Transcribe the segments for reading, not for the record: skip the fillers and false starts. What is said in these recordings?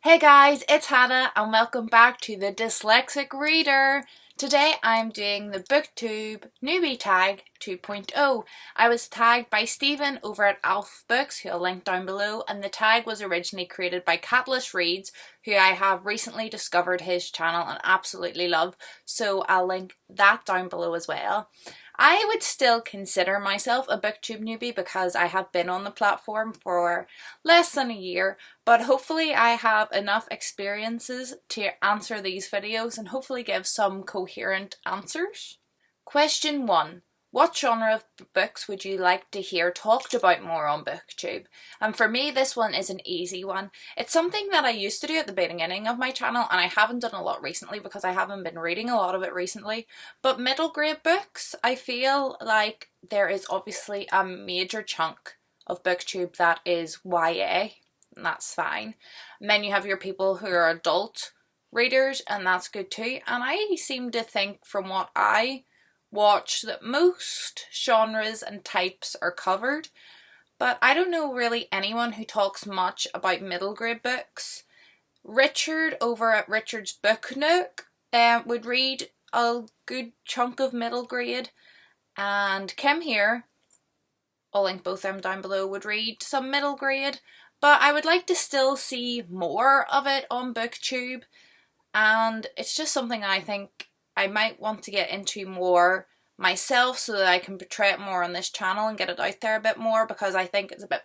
Hey guys, it's Hannah and welcome back to the Dyslexic Reader. Today I'm doing the Booktube Newbie Tag 2.0. I was tagged by Stephen over at Alf Books, who I'll link down below, and the tag was originally created by Catalyst Reads, who I have recently discovered his channel and absolutely love, so I'll link that down below as well. I would still consider myself a Booktube newbie because I have been on the platform for less than a year, but hopefully I have enough experiences to answer these videos and hopefully give some coherent answers. Question 1. What genre of books would you like to hear talked about more on BookTube? And for me, this one is an easy one. It's something that I used to do at the beginning of my channel, and I haven't done a lot recently because I haven't been reading a lot of it recently. But middle grade books, I feel like there is obviously a major chunk of BookTube that is YA, and that's fine. And then you have your people who are adult readers, and that's good too. And I seem to think from what I watch that most genres and types are covered, but I don't know really anyone who talks much about middle grade books. Richard over at Richard's Book Nook would read a good chunk of middle grade, and Kim here, I'll link both of them down below, would read some middle grade, but I would like to still see more of it on BookTube, and it's just something I think I might want to get into more myself so that I can portray it more on this channel and get it out there a bit more, because I think it's a bit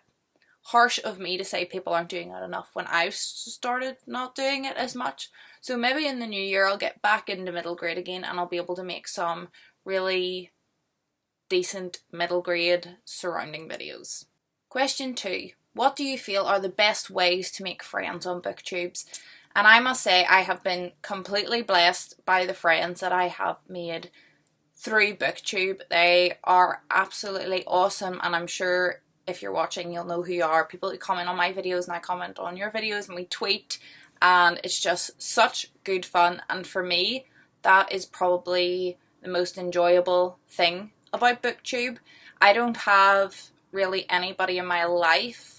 harsh of me to say people aren't doing it enough when I've started not doing it as much. So maybe in the new year I'll get back into middle grade again and I'll be able to make some really decent middle grade surrounding videos. Question 2. What do you feel are the best ways to make friends on BookTubes? And I must say I have been completely blessed by the friends that I have made through BookTube. They are absolutely awesome, and I'm sure if you're watching you'll know who you are. People who comment on my videos and I comment on your videos and we tweet, and it's just such good fun, and for me that is probably the most enjoyable thing about BookTube. I don't have really anybody in my life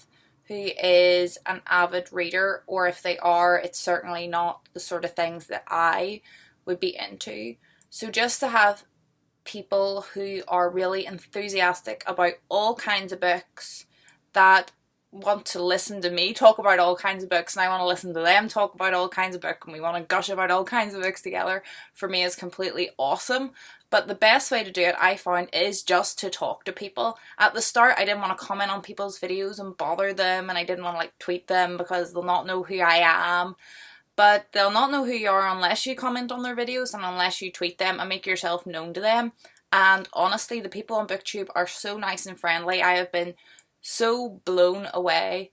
who is an avid reader, or if they are, it's certainly not the sort of things that I would be into. So just to have people who are really enthusiastic about all kinds of books, that want to listen to me talk about all kinds of books and I want to listen to them talk about all kinds of books and we want to gush about all kinds of books together, for me is completely awesome. But the best way to do it, I found, is just to talk to people. At the start I didn't want to comment on people's videos and bother them, and I didn't want to like tweet them because they'll not know who I am. But they'll not know who you are unless you comment on their videos and unless you tweet them and make yourself known to them. And honestly, the people on BookTube are so nice and friendly. I have been so blown away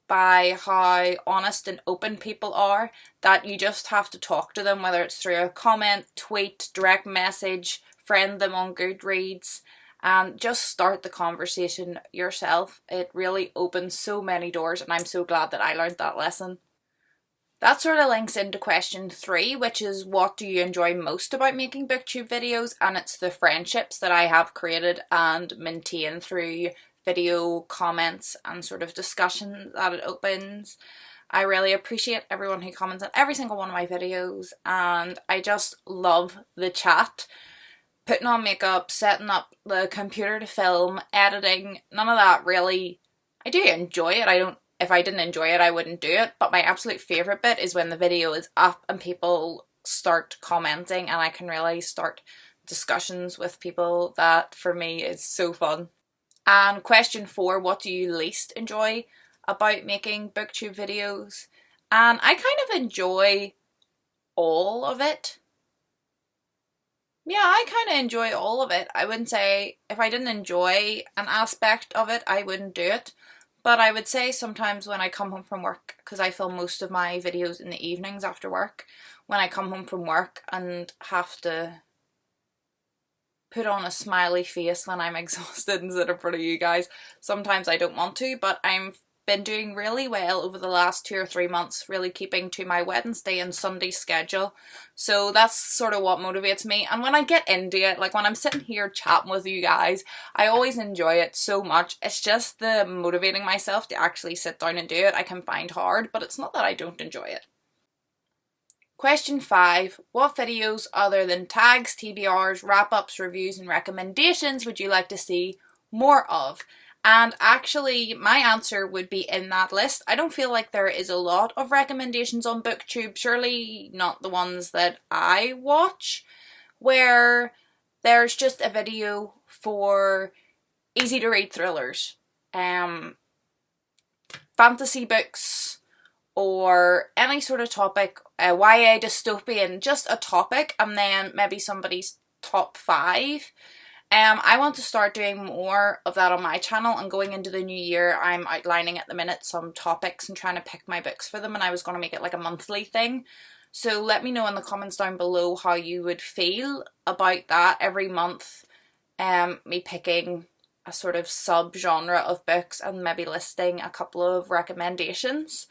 by how honest and open people are that you just have to talk to them, whether it's through a comment, tweet, direct message, friend them on Goodreads, and just start the conversation yourself. It really opens so many doors, and I'm so glad that I learned that lesson. That sort of links into question 3, which is what do you enjoy most about making BookTube videos, and it's the friendships that I have created and maintained through video comments and sort of discussion that it opens. I really appreciate everyone who comments on every single one of my videos, and I just love the chat. Putting on makeup, setting up the computer to film, editing, none of that really. I do enjoy it. If I didn't enjoy it I wouldn't do it, but my absolute favourite bit is when the video is up and people start commenting and I can really start discussions with people. That for me is so fun. And question 4, what do you least enjoy about making BookTube videos? And I kind of enjoy all of it. Yeah, I kind of enjoy all of it. I wouldn't say if I didn't enjoy an aspect of it, I wouldn't do it. But I would say sometimes when I come home from work, because I film most of my videos in the evenings after work, when I come home from work and have to put on a smiley face when I'm exhausted and sit in front of you guys, sometimes I don't want to, but I'm been doing really well over the last 2 or 3 months, really keeping to my Wednesday and Sunday schedule. So that's sort of what motivates me. And when I get into it, like when I'm sitting here chatting with you guys, I always enjoy it so much. It's just the motivating myself to actually sit down and do it I can find hard, but it's not that I don't enjoy it. Question 5. What videos other than tags, TBRs, wrap-ups, reviews and recommendations would you like to see more of? And actually my answer would be in that list. I don't feel like there is a lot of recommendations on BookTube, surely not the ones that I watch, where there's just a video for easy to read thrillers, fantasy books, or any sort of topic, YA dystopian, just a topic, and then maybe somebody's top 5. I want to start doing more of that on my channel, and going into the new year I'm outlining at the minute some topics and trying to pick my books for them, and I was going to make it like a monthly thing. So let me know in the comments down below how you would feel about that every month, me picking a sort of sub-genre of books and maybe listing a couple of recommendations.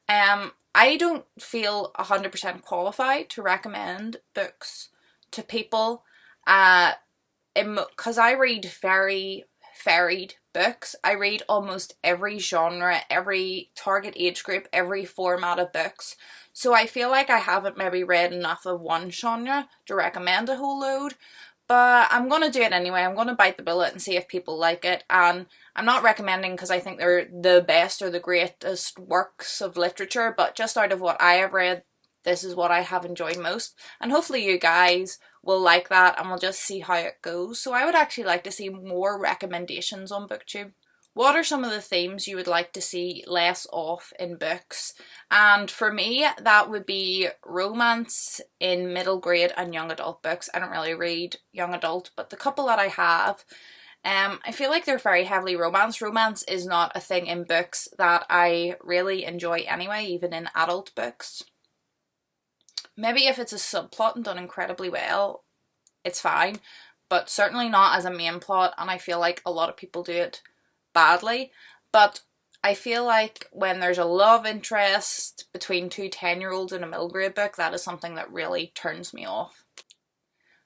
I don't feel 100% qualified to recommend books to people, because I read very varied books. I read almost every genre, every target age group, every format of books. So I feel like I haven't maybe read enough of one genre to recommend a whole load. But I'm going to do it anyway. I'm going to bite the bullet and see if people like it. And I'm not recommending because I think they're the best or the greatest works of literature, but just out of what I have read, this is what I have enjoyed most. And hopefully you guys will like that, and we'll just see how it goes. So I would actually like to see more recommendations on BookTube. What are some of the themes you would like to see less of in books? And for me, that would be romance in middle grade and young adult books. I don't really read young adult, but the couple that I have, I feel like they're very heavily romance. Romance is not a thing in books that I really enjoy anyway, even in adult books. Maybe if it's a subplot and done incredibly well, it's fine, but certainly not as a main plot, and I feel like a lot of people do it badly. But I feel like when there's a love interest between two 10-year-olds in a middle grade book, that is something that really turns me off.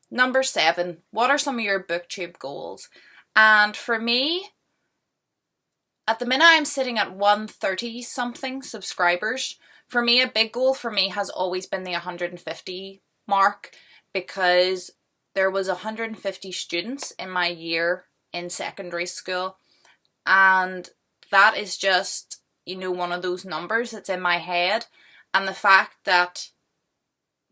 Number 7, what are some of your BookTube goals? And for me, at the minute I'm sitting at 130 something subscribers. For me, a big goal for me has always been the 150 mark, because there was 150 students in my year in secondary school, and that is just, you know, one of those numbers that's in my head. And the fact that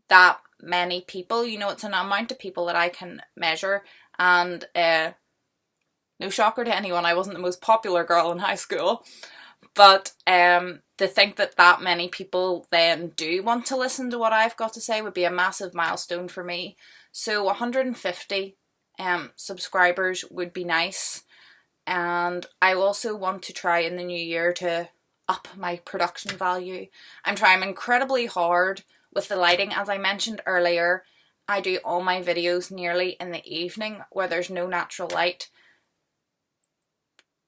that many people, you know, it's an amount of people that I can measure, and no shocker to anyone, I wasn't the most popular girl in high school, but to think that that many people then do want to listen to what I've got to say would be a massive milestone for me. So 150 subscribers would be nice. And I also want to try in the new year to up my production value. I'm trying incredibly hard with the lighting. As I mentioned earlier, I do all my videos nearly in the evening where there's no natural light.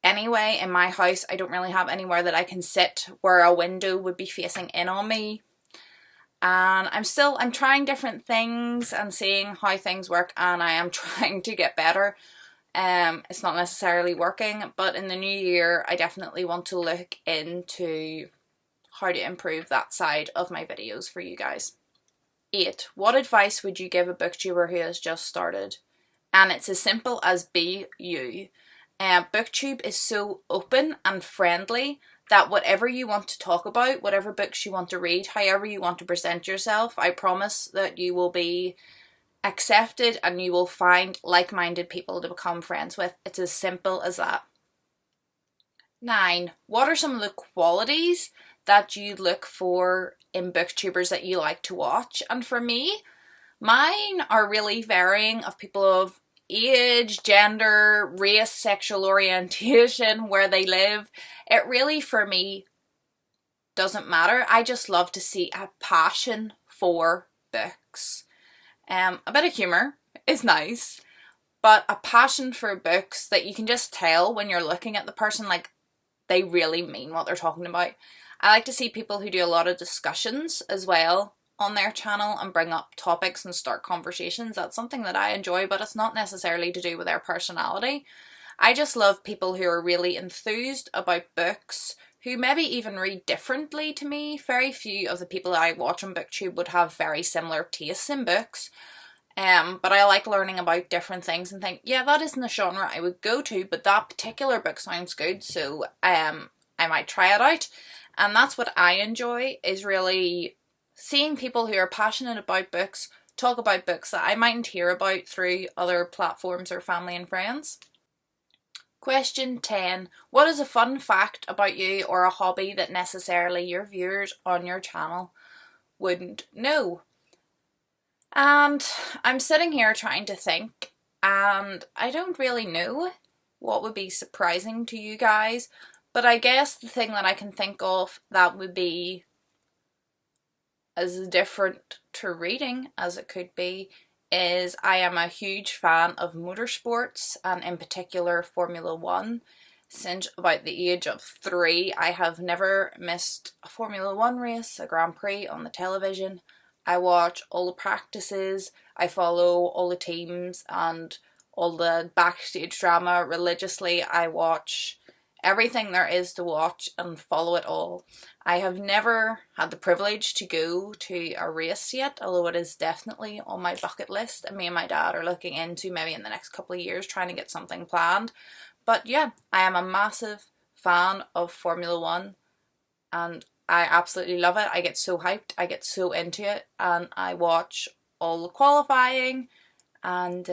Anyway, in my house, I don't really have anywhere that I can sit where a window would be facing in on me. And I'm trying different things and seeing how things work, and I am trying to get better. It's not necessarily working, but in the new year, I definitely want to look into how to improve that side of my videos for you guys. 8. What advice would you give a booktuber who has just started? And it's as simple as be you. BookTube is so open and friendly that whatever you want to talk about, whatever books you want to read, however you want to present yourself, I promise that you will be accepted and you will find like-minded people to become friends with. It's as simple as that. 9. What are some of the qualities that you look for in booktubers that you like to watch? And for me, mine are really varying of people of age, gender, race, sexual orientation, where they live. It really, for me, doesn't matter. I just love to see a passion for books. A bit of humour is nice, but a passion for books that you can just tell when you're looking at the person, like they really mean what they're talking about. I like to see people who do a lot of discussions as well on their channel and bring up topics and start conversations. That's something that I enjoy, but it's not necessarily to do with their personality. I just love people who are really enthused about books, who maybe even read differently to me. Very few of the people that I watch on BookTube would have very similar tastes in books. But I like learning about different things and think, yeah, that isn't a genre I would go to, but that particular book sounds good, so I might try it out. And that's what I enjoy, is really seeing people who are passionate about books talk about books that I mightn't hear about through other platforms or family and friends. Question 10. What is a fun fact about you or a hobby that necessarily your viewers on your channel wouldn't know? And I'm sitting here trying to think, and I don't really know what would be surprising to you guys, but I guess the thing that I can think of that would be as different to reading as it could be is I am a huge fan of motorsports, and in particular Formula 1. Since about the age of 3, I have never missed a Formula 1 race, a Grand Prix on the television. I watch all the practices, I follow all the teams and all the backstage drama religiously. I watch everything there is to watch and follow it all. I have never had the privilege to go to a race yet, although it is definitely on my bucket list, and me and my dad are looking into maybe in the next couple of years trying to get something planned. But yeah, I am a massive fan of Formula 1 and I absolutely love it. I get so hyped, I get so into it, and I watch all the qualifying, and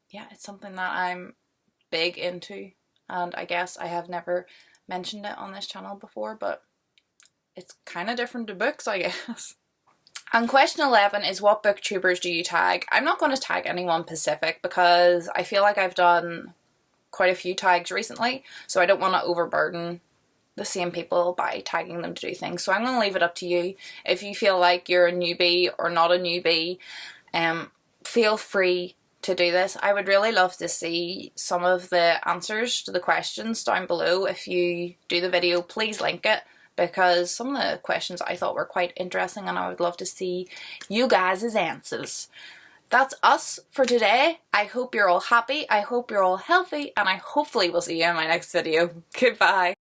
yeah, it's something that I'm big into. And I guess I have never mentioned it on this channel before, but it's kind of different to books, I guess. And question 11 is, what booktubers do you tag? I'm not going to tag anyone specific because I feel like I've done quite a few tags recently, so I don't want to overburden the same people by tagging them to do things. So I'm going to leave it up to you. If you feel like you're a newbie or not a newbie, feel free to do this. I would really love to see some of the answers to the questions down below. If you do the video, please link it, because some of the questions I thought were quite interesting and I would love to see you guys' answers. That's us for today. I hope you're all happy, I hope you're all healthy, and I hopefully will see you in my next video. Goodbye.